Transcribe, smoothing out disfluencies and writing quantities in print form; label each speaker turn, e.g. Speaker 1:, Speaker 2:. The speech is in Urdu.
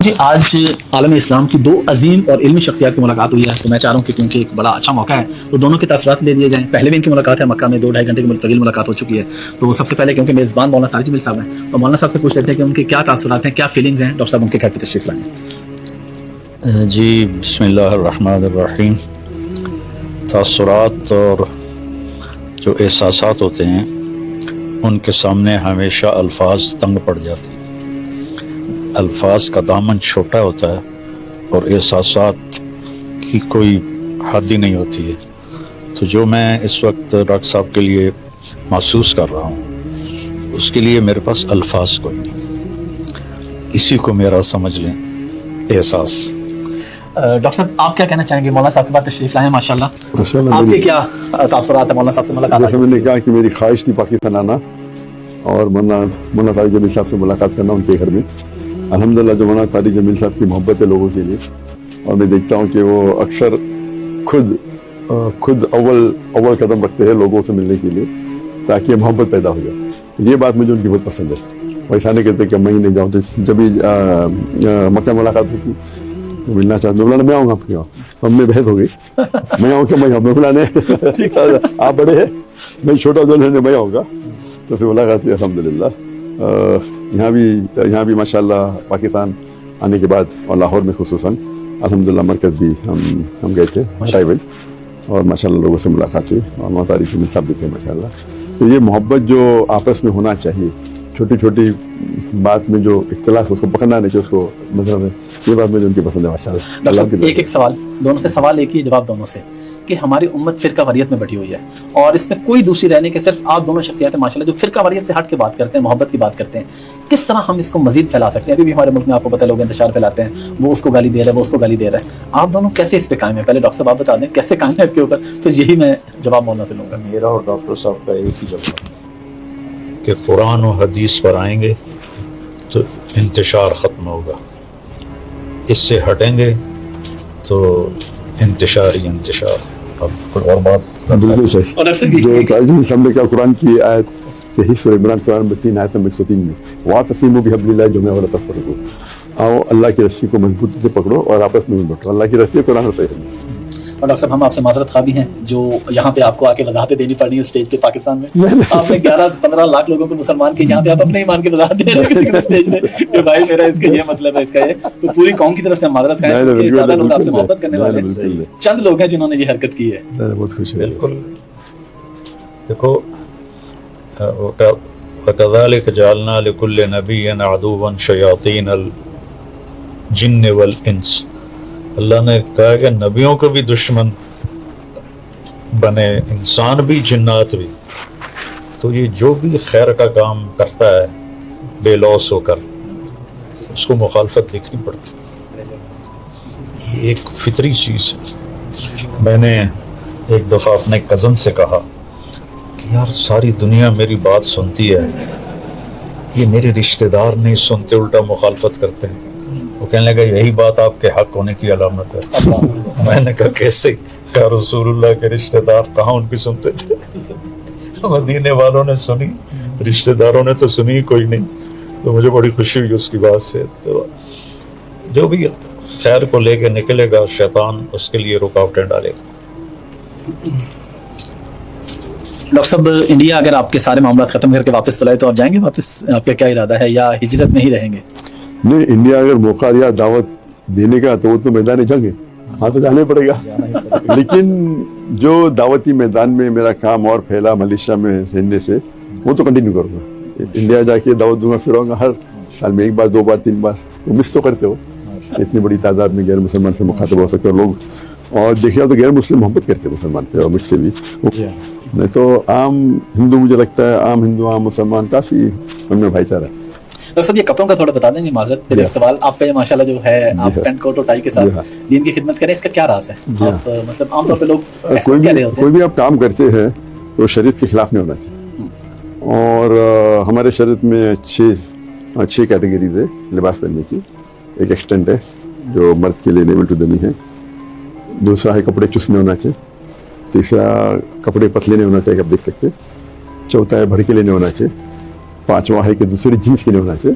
Speaker 1: جی آج عالم اسلام کی دو عظیم اور علمی شخصیات کی ملاقات ہوئی ہے، تو میں چاہ رہا ہوں کہ کیونکہ ایک بڑا اچھا موقع ہے تو دونوں کے تاثرات لے لیے جائیں۔ پہلے بھی ان کی ملاقات ہے مکہ میں، 2-2.5 گھنٹے کی طویل ملاقات ہو چکی ہے، تو سب سے پہلے کیونکہ میزبان مولانا طارق جمیل صاحب ہیں تو مولانا صاحب سے پوچھ لیتے ہیں کہ ان کے کیا تاثرات ہیں، کیا فیلنگز ہیں۔ ڈاکٹر صاحب ان کے گھر پہ تشریف لائیں۔
Speaker 2: جی بسم اللہ الرحمن الرحیم۔ تاثرات اور جو احساسات ہوتے ہیں ان کے سامنے ہمیشہ الفاظ تنگ پڑ جاتے ہیں، الفاظ کا دامن چھوٹا ہوتا ہے اور احساسات کی کوئی حد ہی نہیں ہوتی ہے۔ تو جو میں اس وقت ڈاکٹر صاحب کے لیے محسوس کر رہا ہوں اس کے لیے میرے پاس الفاظ کوئی نہیں، اسی کو میرا سمجھ لیں احساس۔
Speaker 1: ڈاکٹر صاحب آپ کیا کہنا چاہیں گے؟ مولانا صاحب کے بعد تشریف لائے ہیں ماشاءاللہ، آپ کے کیا تاثرات ہیں مولانا صاحب سے ملاقات؟
Speaker 3: جیسے میں نے کہا کہ میری خواہش تھی پاکستان آنا اور مولانا طارق جمیل صاحب سے ملاقات کرنا ان کے گھر میں۔ الحمدللہ جو مولانا طارق جمیل صاحب کی محبت ہے لوگوں کے لیے، اور میں دیکھتا ہوں کہ وہ اکثر خود اول قدم رکھتے ہیں لوگوں سے ملنے کے لیے تاکہ محبت پیدا ہو جائے۔ یہ بات مجھے ان کی بہت پسند ہے۔ ویسا نہیں کہتے کہ میں ہی نہیں جاؤں، تو جب بھی مکہ ملاقات ہوتی ملنا چاہتے مولانا میں آؤں گا آپ کے یہاں، ہم میں بحث ہو گئی، میں آؤں کہ میں آؤں، میں بلانے آپ بڑے ہیں میں چھوٹا دولہے میں آؤں گا، تو پھر ملاقات ہوئی الحمدللہ۔ یہاں بھی ماشاءاللہ پاکستان آنے کے بعد اور لاہور میں خصوصاً الحمدللہ مرکز بھی ہم گئے تھے شائبل، اور ماشاءاللہ لوگوں سے ملاقات ہوئی اور مولانا طارق جمیل صاحب بھی تھے ماشاءاللہ۔ تو یہ محبت جو آپس میں ہونا چاہیے، چھوٹی چھوٹی بات میں جو اختلاف اس کو پکڑنا نہیں کہ اس کو مطلب یہ بات مجھے ان کی پسند ہے ماشاءاللہ۔
Speaker 1: ایک سوال دونوں سے، سوال ایک ہی جواب دونوں سے، کہ ہماری امت فرقہ واریت میں بٹھی ہوئی ہے اور اس میں کوئی دوسری رہنے کے صرف آپ دونوں شخصیات ہیں ماشاءاللہ جو فرقہ واریت سے ہٹ کے بات کرتے ہیں، محبت کی بات کرتے ہیں۔ کس طرح ہم اس کو مزید پھیلا سکتے ہیں؟ ابھی بھی ہمارے ملک میں آپ کو پتہ ہے لوگ انتشار پھیلاتے ہیں، وہ اس کو گالی دے رہا ہے، وہ اس کو گالی دے رہا ہے، آپ دونوں کیسے اس پہ قائم ہیں؟ پہلے ڈاکٹر صاحب آپ بتا دیں کیسے قائم ہے اس کے اوپر، تو یہی میں جواب مولانا سے لوں گا۔
Speaker 2: میرا اور ڈاکٹر صاحب کا ایک ہی جواب کہ قرآن و حدیث پر آئیں گے تو انتشار ختم ہوگا، اس سے ہٹیں گے تو انتشار ہی انتشار۔ اب کوئی اور بات؟
Speaker 3: بالکل صحیح۔ جو طارق جمیل صاحب نے کہا قرآن کی آیت کہ سورہ عمران سورہ نمبر 3 آیت نمبر 103 میں وَاعْتَصِمُوا بِحَبْلِ اللَّهِ جَمِيعًا وَلَا تَفَرَّقُوا، آؤ اللہ کی رسی کو مضبوطی سے پکڑو اور آپس میں بٹو۔ اللہ کی رسی قرآن اور صحیح ہے۔
Speaker 1: اور ڈاکٹر صاحب ہم آپ سے معذرت خواہ بھی ہیں جو یہاں پہ آپ کو آ کے وضاحتیں دینی پڑنی ہے اسٹیج پہ پاکستان میں، آپ نے 11-15 لاکھ لوگوں کو مسلمان کیے، یہاں پہ آپ اپنے ایمان کی وضاحت دے رہے ہیں کسی اسٹیج پہ کہ بھائی میرا اس کا یہ مطلب ہے، اس کا یہ، تو پوری قوم کی طرف سے ہم معذرت خواہ ہیں کہ زیادہ لوگ آپ سے محبت کرنے والے چند لوگ ہیں جنہوں نے یہ حرکت کی ہے۔
Speaker 3: بہت خوش ہے۔
Speaker 2: بالکل دیکھو، وَكَذَلِكَ جَعَلْنَا لِكُلِّ نَبِيٍّ عَدُوًّا شَيَاطِينَ الْجِنِّ وَالْإِنسِ، اللہ نے کہا کہ نبیوں کو بھی دشمن بنے، انسان بھی جنات بھی۔ تو یہ جو بھی خیر کا کام کرتا ہے بے لوث ہو کر، اس کو مخالفت دیکھنی پڑتی، یہ ایک فطری چیز ہے۔ میں نے ایک دفعہ اپنے کزن سے کہا کہ یار ساری دنیا میری بات سنتی ہے، یہ میرے رشتہ دار نہیں سنتے، الٹا مخالفت کرتے ہیں۔ وہ کہنے لگا یہی بات آپ کے حق ہونے کی علامت ہے۔ میں نے کہا کیسے؟ کہ رسول اللہ کے رشتہ دار کہاں ان کی سنتے تھے؟ مدینے والوں نے سنی، رشتہ داروں نے تو سنی کوئی نہیں۔ تو مجھے بڑی خوشی ہوئی اس کی بات سے۔ تو جو بھی خیر کو لے کے نکلے گا شیطان اس کے لیے رکاوٹیں ڈالے گا۔
Speaker 1: ڈاکٹر صاحب انڈیا اگر آپ کے سارے معاملات ختم کر کے واپس بلائے تو آپ جائیں گے واپس؟ آپ کا کیا ارادہ ہے یا ہجرت میں ہی رہیں گے؟
Speaker 3: نہیں، انڈیا اگر موقع دیا دعوت دینے کا تو وہ تو میدان جنگ ہے، ہاں تو جانا ہی پڑے گا۔ لیکن جو دعوتی میدان میں میرا کام اور پھیلا ملیشیا میں رہنے سے، وہ تو کنٹینیو کروں گا۔ انڈیا جا کے دعوت دوں گا، پھر آؤں گا ہر سال میں 1 بار 2 بار 3 بار، تو مس تو کرتے ہو اتنی بڑی تعداد میں غیر مسلمان سے مخاطب ہو سکتے ہیں لوگ، اور دیکھا تو غیر مسلم محبت کرتے ہیں مسلمان سے اور مجھ سے بھی۔ نہیں تو عام ہندو، مجھے لگتا ہے عام ہندو عام مسلمان کافی ان میں بھائی چارہ ہے۔
Speaker 1: ڈاکٹر صاحب یہ کپڑوں کا تھوڑا بتا دیں گے، معذرت پھر ایک سوال آپ پہ ماشاءاللہ جو ہے آپ پینٹ کوٹ اور ٹائی کے ساتھ دین کی خدمت کریں، اس کا کیا راز ہے؟ آپ مطلب عام طور پہ لوگ
Speaker 3: کوئی بھی آپ کام کرتے ہیں تو شریعت کے خلاف نہیں ہونا چاہیے، اور ہمارے شریعت میں اچھی کیٹیگریز ہے لباس پہننے کی۔ ایک ایکسٹینٹ ہے جو مرد کے لیے لیول ٹو دنی ہے، دوسرا ہے کپڑے چست نہیں ہونا چاہیے، تیسرا کپڑے پتلے نہیں ہونا چاہیے آپ دیکھ سکتے، چوتھا ہے بھڑکے لیے نہیں ہونا چاہیے، پانچواں ہے کہ دوسری جنس کے نہیں ہونا چاہیے،